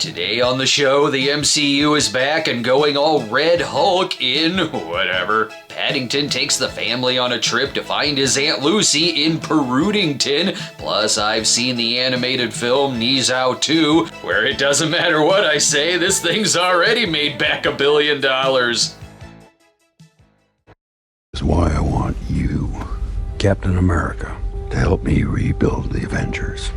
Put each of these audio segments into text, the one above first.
Today on the show, the MCU is back and going all Red Hulk in whatever. Paddington takes the family on a trip to find his Aunt Lucy in Perudington. Plus, I've seen the animated film Ne Zha 2, where it doesn't matter what I say, this thing's already made back $1 billion. That's why I want you, Captain America, to help me rebuild the Avengers.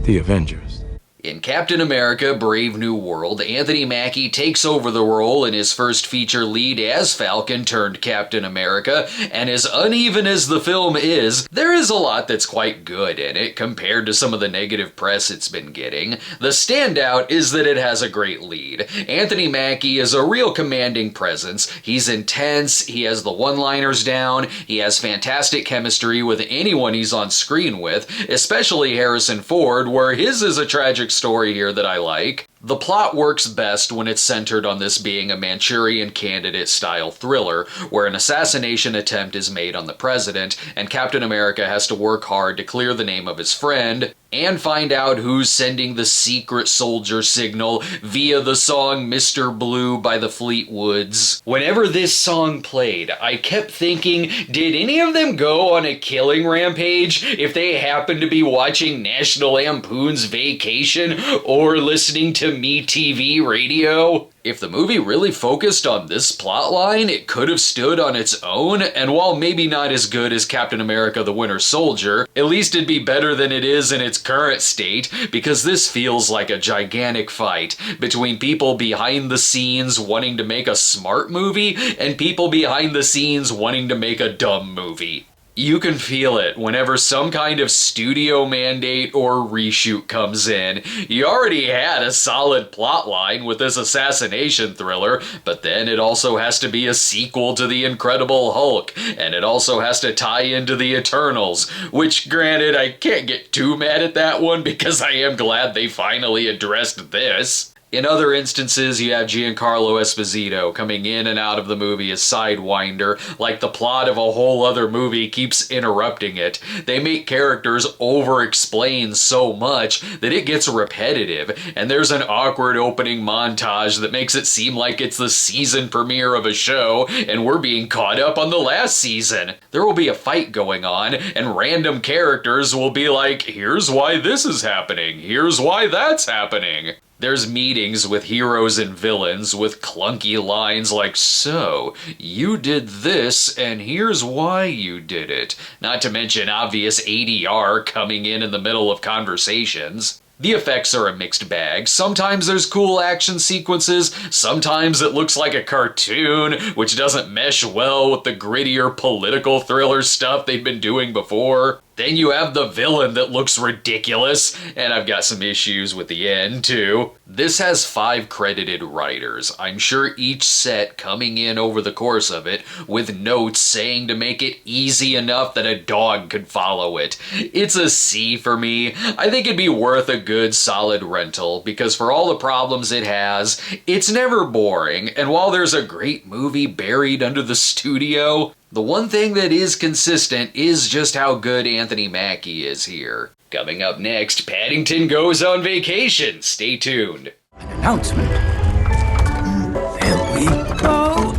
The Avengers? In Captain America Brave New World, Anthony Mackie takes over the role in his first feature lead as Falcon turned Captain America, and as uneven as the film is, there is a lot that's quite good in it compared to some of the negative press it's been getting. The standout is that it has a great lead. Anthony Mackie is a real commanding presence. He's intense, he has the one-liners down, he has fantastic chemistry with anyone he's on screen with, especially Harrison Ford, where his is a tragic story here that I like. The plot works best when it's centered on this being a Manchurian Candidate style thriller, where an assassination attempt is made on the president, and Captain America has to work hard to clear the name of his friend, and find out who's sending the secret soldier signal via the song Mr. Blue by the Fleetwoods. Whenever this song played, I kept thinking, did any of them go on a killing rampage if they happened to be watching National Lampoon's Vacation or listening to Me TV radio? If the movie really focused on this plotline, it could have stood on its own, and while maybe not as good as Captain America the Winter Soldier, at least it'd be better than it is in its current state, because this feels like a gigantic fight between people behind the scenes wanting to make a smart movie and people behind the scenes wanting to make a dumb movie. You can feel it whenever some kind of studio mandate or reshoot comes in. You already had a solid plotline with this assassination thriller, but then it also has to be a sequel to The Incredible Hulk, and it also has to tie into The Eternals, which granted I can't get too mad at that one because I am glad they finally addressed this. In other instances, you have Giancarlo Esposito coming in and out of the movie as Sidewinder, like the plot of a whole other movie keeps interrupting it. They make characters over-explain so much that it gets repetitive, and there's an awkward opening montage that makes it seem like it's the season premiere of a show, and we're being caught up on the last season. There will be a fight going on, and random characters will be like, here's why this is happening, here's why that's happening. There's meetings with heroes and villains with clunky lines like, so, you did this, and here's why you did it. Not to mention obvious ADR coming in the middle of conversations. The effects are a mixed bag. Sometimes there's cool action sequences, sometimes it looks like a cartoon, which doesn't mesh well with the grittier political thriller stuff they've been doing before. Then you have the villain that looks ridiculous, and I've got some issues with the end, too. This has 5 credited writers. I'm sure each set coming in over the course of it, with notes saying to make it easy enough that a dog could follow it. It's a C for me. I think it'd be worth a good, solid rental, because for all the problems it has, it's never boring, and while there's a great movie buried under the studio, the one thing that is consistent is just how good Anthony Mackie is here. Coming up next, Paddington goes on vacation. Stay tuned. An announcement. There we go.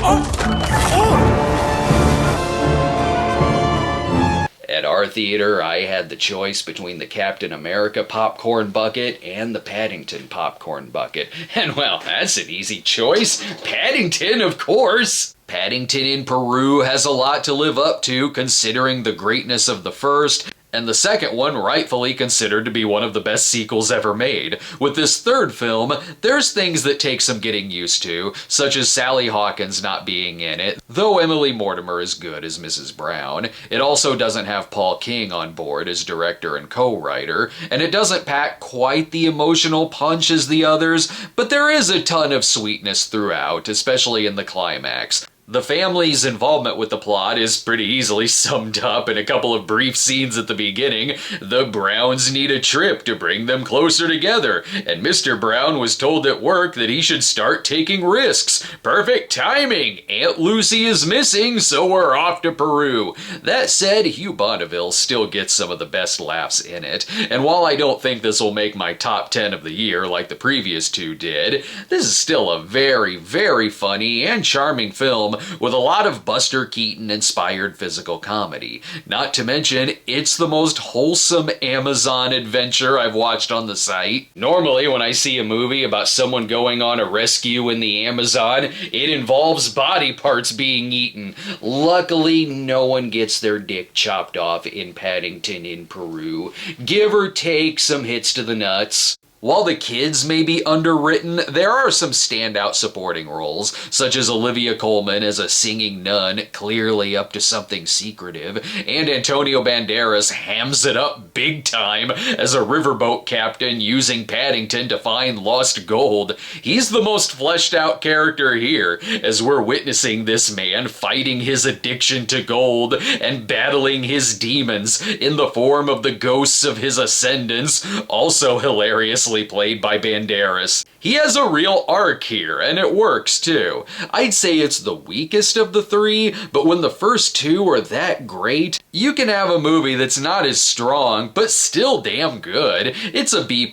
At our theater, I had the choice between the Captain America popcorn bucket and the Paddington popcorn bucket. And well, that's an easy choice. Paddington, of course! Paddington in Peru has a lot to live up to considering the greatness of the first, and the second one rightfully considered to be one of the best sequels ever made. With this third film, there's things that take some getting used to, such as Sally Hawkins not being in it, though Emily Mortimer is good as Mrs. Brown. It also doesn't have Paul King on board as director and co-writer, and it doesn't pack quite the emotional punch as the others, but there is a ton of sweetness throughout, especially in the climax. The family's involvement with the plot is pretty easily summed up in a couple of brief scenes at the beginning. The Browns need a trip to bring them closer together, and Mr. Brown was told at work that he should start taking risks. Perfect timing! Aunt Lucy is missing, so we're off to Peru. That said, Hugh Bonneville still gets some of the best laughs in it, and while I don't think this will make my top 10 of the year like the previous two did, this is still a very, very funny and charming film with a lot of Buster Keaton-inspired physical comedy. Not to mention, it's the most wholesome Amazon adventure I've watched on the site. Normally, when I see a movie about someone going on a rescue in the Amazon, it involves body parts being eaten. Luckily, no one gets their dick chopped off in Paddington in Peru. Give or take some hits to the nuts. While the kids may be underwritten, there are some standout supporting roles, such as Olivia Colman as a singing nun, clearly up to something secretive, and Antonio Banderas hams it up big time as a riverboat captain using Paddington to find lost gold. He's the most fleshed out character here, as we're witnessing this man fighting his addiction to gold and battling his demons in the form of the ghosts of his ascendants, also hilariously played by Banderas. He has a real arc here, and it works too. I'd say it's the weakest of the three, but when the first two are that great, you can have a movie that's not as strong, but still damn good. It's a B+,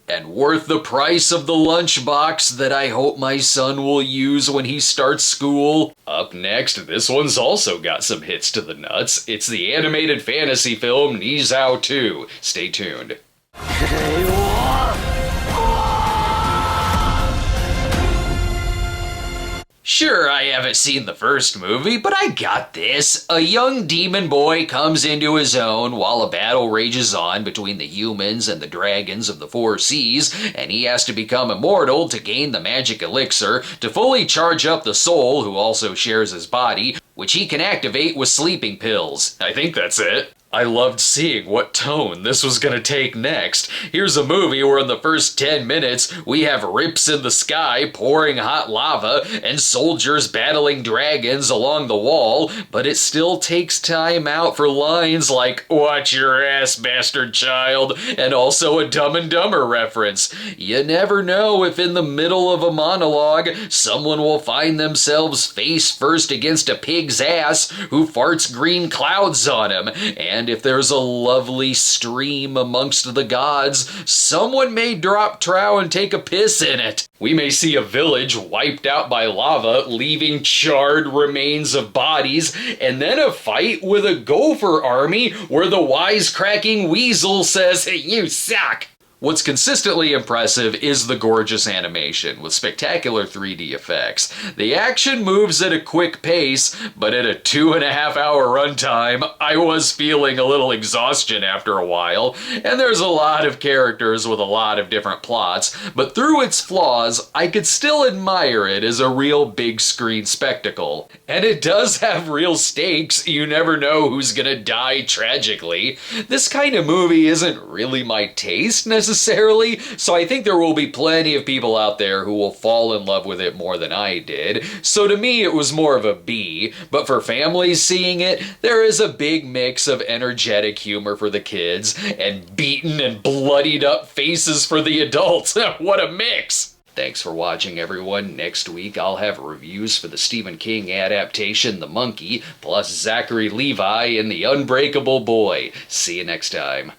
and worth the price of the lunchbox that I hope my son will use when he starts school. Up next, this one's also got some hits to the nuts. It's the animated fantasy film Ne Zha 2. Stay tuned. Sure, I haven't seen the first movie, but I got this. A young demon boy comes into his own while a battle rages on between the humans and the dragons of the four seas, and he has to become immortal to gain the magic elixir to fully charge up the soul, who also shares his body, which he can activate with sleeping pills. I think that's it. I loved seeing what tone this was gonna take next. Here's a movie where in the first 10 minutes, we have rips in the sky pouring hot lava and soldiers battling dragons along the wall, but it still takes time out for lines like, "Watch your ass, bastard child," and also a Dumb and Dumber reference. You never know if in the middle of a monologue, someone will find themselves face first against a pig's ass who farts green clouds on him, and if there's a lovely stream amongst the gods, someone may drop trow and take a piss in it. We may see a village wiped out by lava, leaving charred remains of bodies, and then a fight with a gopher army where the wisecracking weasel says, "You suck." What's consistently impressive is the gorgeous animation, with spectacular 3D effects. The action moves at a quick pace, but at a 2.5-hour runtime, I was feeling a little exhaustion after a while, and there's a lot of characters with a lot of different plots, but through its flaws, I could still admire it as a real big screen spectacle. And it does have real stakes. You never know who's gonna die tragically. This kind of movie isn't really my taste necessarily, so I think there will be plenty of people out there who will fall in love with it more than I did. So to me, it was more of a B, but for families seeing it, there is a big mix of energetic humor for the kids and beaten and bloodied up faces for the adults. What a mix! Thanks for watching, everyone. Next week, I'll have reviews for the Stephen King adaptation, The Monkey, plus Zachary Levi in The Unbreakable Boy. See you next time.